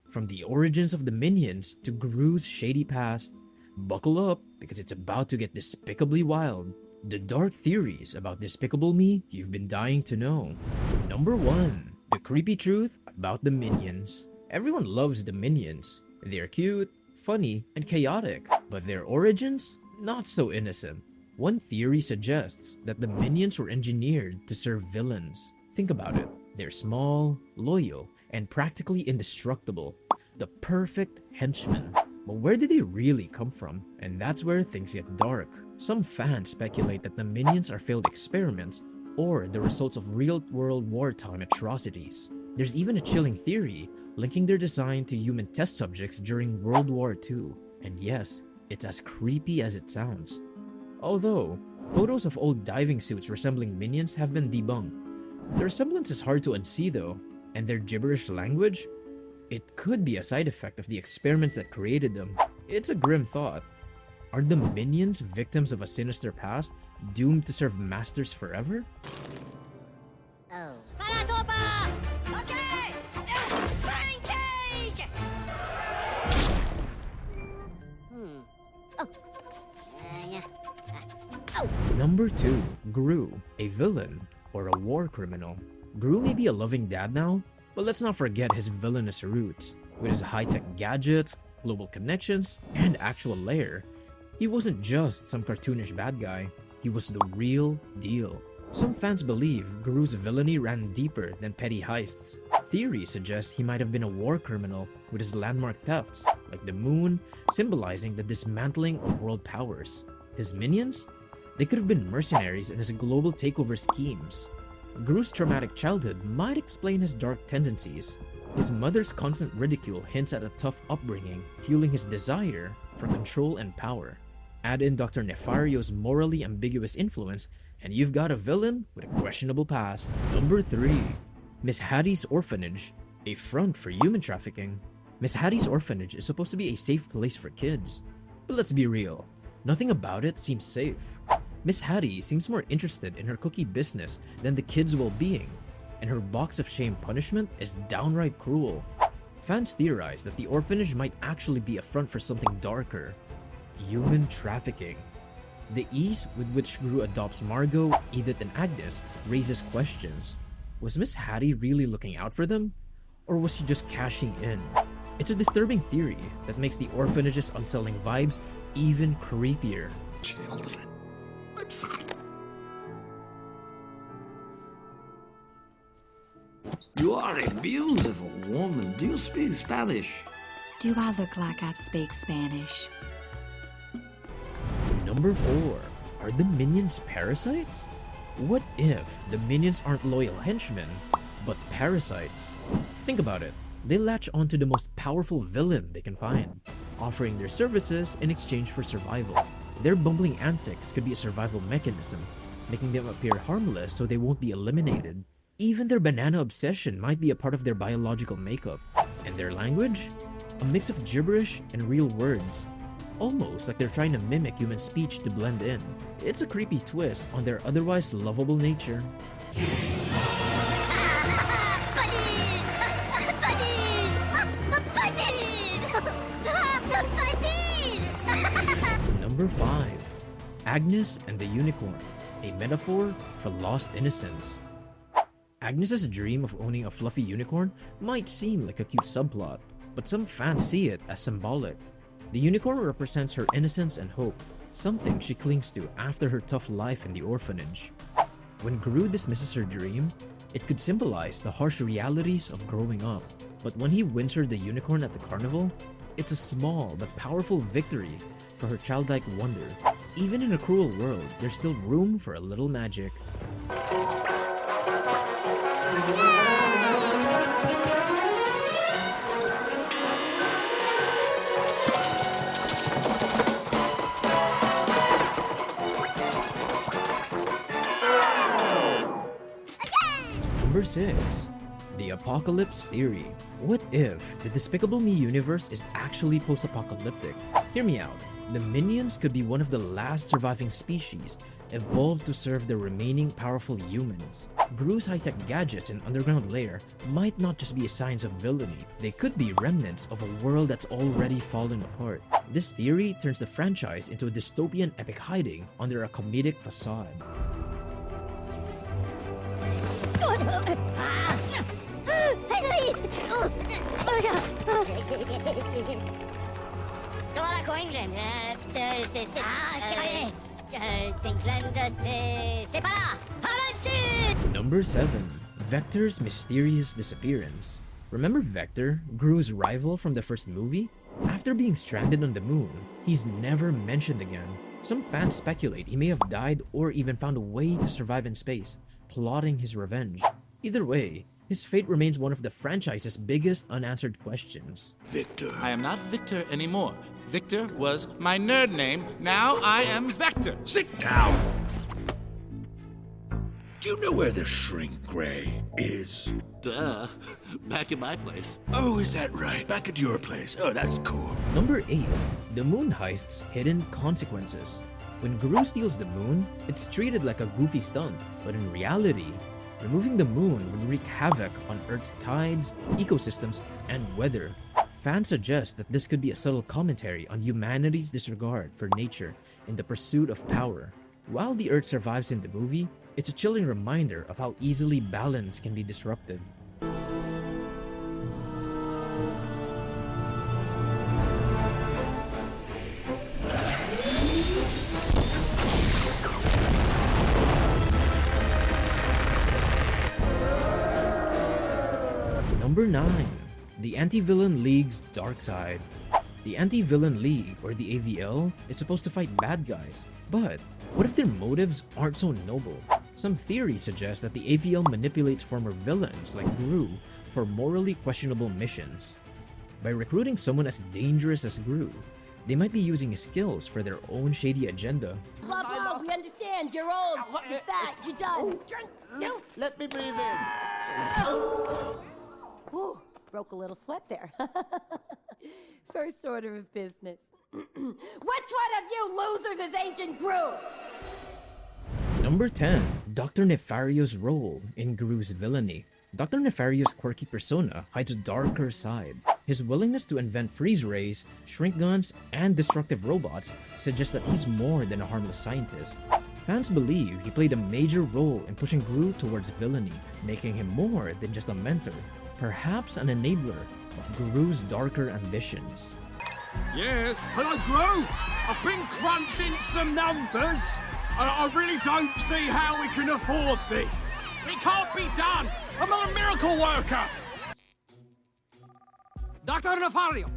From the origins of the minions to Gru's shady past, buckle up because it's about to get despicably wild. The dark theories about Despicable Me you've been dying to know. Number 1. The creepy truth about the minions. Everyone loves the minions. They're cute, funny, and chaotic, but their origins? Not so innocent. One theory suggests that the minions were engineered to serve villains. Think about it. They're small, loyal, and practically indestructible. The perfect henchmen. But where did they really come from? And that's where things get dark. Some fans speculate that the minions are failed experiments or the results of real-world wartime atrocities. There's even a chilling theory linking their design to human test subjects during World War II. And yes, it's as creepy as it sounds. Although, photos of old diving suits resembling minions have been debunked. The resemblance is hard to unsee though, and their gibberish language? It could be a side effect of the experiments that created them. It's a grim thought. Are the minions victims of a sinister past, doomed to serve masters forever? Oh. Para okay! Pancake! Oh. Yeah. Number 2. Gru, a villain or a war criminal. Gru may be a loving dad now, but let's not forget his villainous roots. With his high-tech gadgets, global connections, and actual lair, he wasn't just some cartoonish bad guy, he was the real deal. Some fans believe Gru's villainy ran deeper than petty heists. Theories suggest he might have been a war criminal with his landmark thefts, like the moon, symbolizing the dismantling of world powers. His minions? They could have been mercenaries in his global takeover schemes. Gru's traumatic childhood might explain his dark tendencies. His mother's constant ridicule hints at a tough upbringing, fueling his desire for control and power. Add in Dr. Nefario's morally ambiguous influence, and you've got a villain with a questionable past. Number 3. Miss Hattie's Orphanage, a front for human trafficking. Miss Hattie's Orphanage is supposed to be a safe place for kids. But let's be real, nothing about it seems safe. Miss Hattie seems more interested in her cookie business than the kids' well-being, and her box of shame punishment is downright cruel. Fans theorize that the orphanage might actually be a front for something darker: human trafficking. The ease with which Gru adopts Margot, Edith, and Agnes raises questions. Was Miss Hattie really looking out for them? Or was she just cashing in? It's a disturbing theory that makes the orphanage's unsettling vibes even creepier. Children. I'm sorry. You are a beautiful woman. Do you speak Spanish? Do I look like I speak Spanish? Number 4. Are the minions parasites? What if the minions aren't loyal henchmen, but parasites? Think about it. They latch onto the most powerful villain they can find, offering their services in exchange for survival. Their bumbling antics could be a survival mechanism, making them appear harmless so they won't be eliminated. Even their banana obsession might be a part of their biological makeup. And their language? A mix of gibberish and real words. Almost like they're trying to mimic human speech to blend in. It's a creepy twist on their otherwise lovable nature. Number 5. Agnes and the Unicorn, a metaphor for lost innocence. Agnes's dream of owning a fluffy unicorn might seem like a cute subplot, but some fans see it as symbolic. The unicorn represents her innocence and hope, something she clings to after her tough life in the orphanage. When Gru dismisses her dream, it could symbolize the harsh realities of growing up. But when he wins her the unicorn at the carnival, it's a small but powerful victory for her childlike wonder. Even in a cruel world, there's still room for a little magic. Number 6. The Apocalypse Theory. What if the Despicable Me universe is actually post-apocalyptic? Hear me out. The minions could be one of the last surviving species evolved to serve the remaining powerful humans. Gru's high-tech gadgets and underground lair might not just be signs of villainy, they could be remnants of a world that's already fallen apart. This theory turns the franchise into a dystopian epic hiding under a comedic facade. Dora ko England. England se separa. Number 7. Vector's mysterious disappearance. Remember Vector, Gru's rival from the first movie? After being stranded on the moon, he's never mentioned again. Some fans speculate he may have died or even found a way to survive in space, plotting his revenge. Either way, his fate remains one of the franchise's biggest unanswered questions. Victor. I am not Victor anymore. Victor was my nerd name. Now I am Vector. Sit down. Do you know where the shrink gray is? Duh. Back in my place. Oh, is that right? Back at your place. Oh, that's cool. Number 8. The moon heist's hidden consequences. When Gru steals the moon, it's treated like a goofy stunt, but in reality, removing the moon would wreak havoc on Earth's tides, ecosystems, and weather. Fans suggest that this could be a subtle commentary on humanity's disregard for nature in the pursuit of power. While the Earth survives in the movie, it's a chilling reminder of how easily balance can be disrupted. Number 9. The Anti-Villain League's Dark Side. The Anti-Villain League, or the AVL, is supposed to fight bad guys. But what if their motives aren't so noble? Some theories suggest that the AVL manipulates former villains like Gru for morally questionable missions. By recruiting someone as dangerous as Gru, they might be using his skills for their own shady agenda. Blah, blah, we understand. You're old, you're fat, you're done. No. Let me breathe in. Whew, broke a little sweat there. First order of business. Which one of you losers is Agent Gru? Number 10. Dr. Nefario's role in Gru's villainy. Dr. Nefario's quirky persona hides a darker side. His willingness to invent freeze rays, shrink guns, and destructive robots suggests that he's more than a harmless scientist. Fans believe he played a major role in pushing Gru towards villainy, making him more than just a mentor, perhaps an enabler of Gru's darker ambitions. Yes, hello, Gru. I've been crunching some numbers, and I really don't see how we can afford this. It can't be done. I'm not a miracle worker. Dr. Nefario,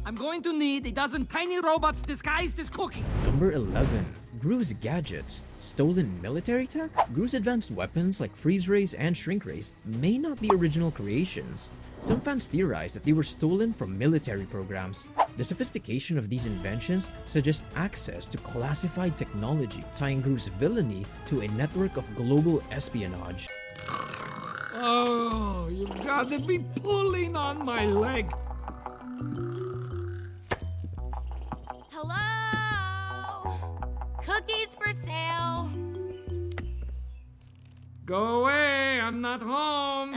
I'm going to need a dozen tiny robots disguised as cookies. Number 11. Gru's gadgets. Stolen military tech? Gru's advanced weapons like freeze rays and shrink rays may not be original creations. Some fans theorize that they were stolen from military programs. The sophistication of these inventions suggests access to classified technology, tying Gru's villainy to a network of global espionage. Oh, you've got to be pulling on my leg. Hello? Cookies for sale. Go away, I'm not home.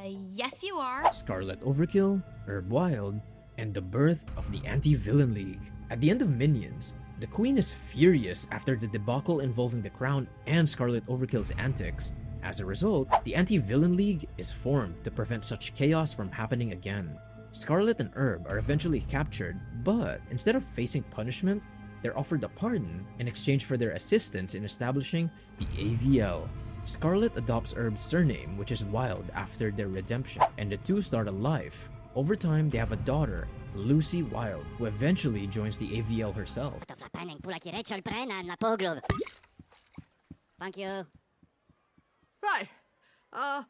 Yes you are. Scarlet Overkill, Herb Wild, and the birth of the Anti-Villain League. At the end of Minions, the Queen is furious after the debacle involving the Crown and Scarlet Overkill's antics. As a result, the Anti-Villain League is formed to prevent such chaos from happening again. Scarlet and Herb are eventually captured, but instead of facing punishment, they're offered a pardon in exchange for their assistance in establishing the AVL. Scarlet adopts Herb's surname, which is Wild, after their redemption, and the two start a life. Over time, they have a daughter, Lucy Wild, who eventually joins the AVL herself. Thank you. Right. And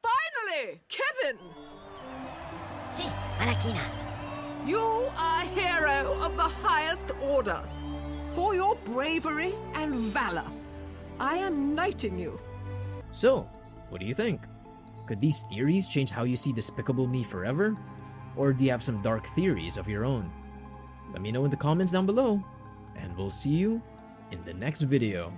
finally, Kevin! Si, Anakina. You are a hero of the highest order. For your bravery and valor, I am knighting you. So, what do you think? Could these theories change how you see Despicable Me forever? Or do you have some dark theories of your own? Let me know in the comments down below, and we'll see you in the next video.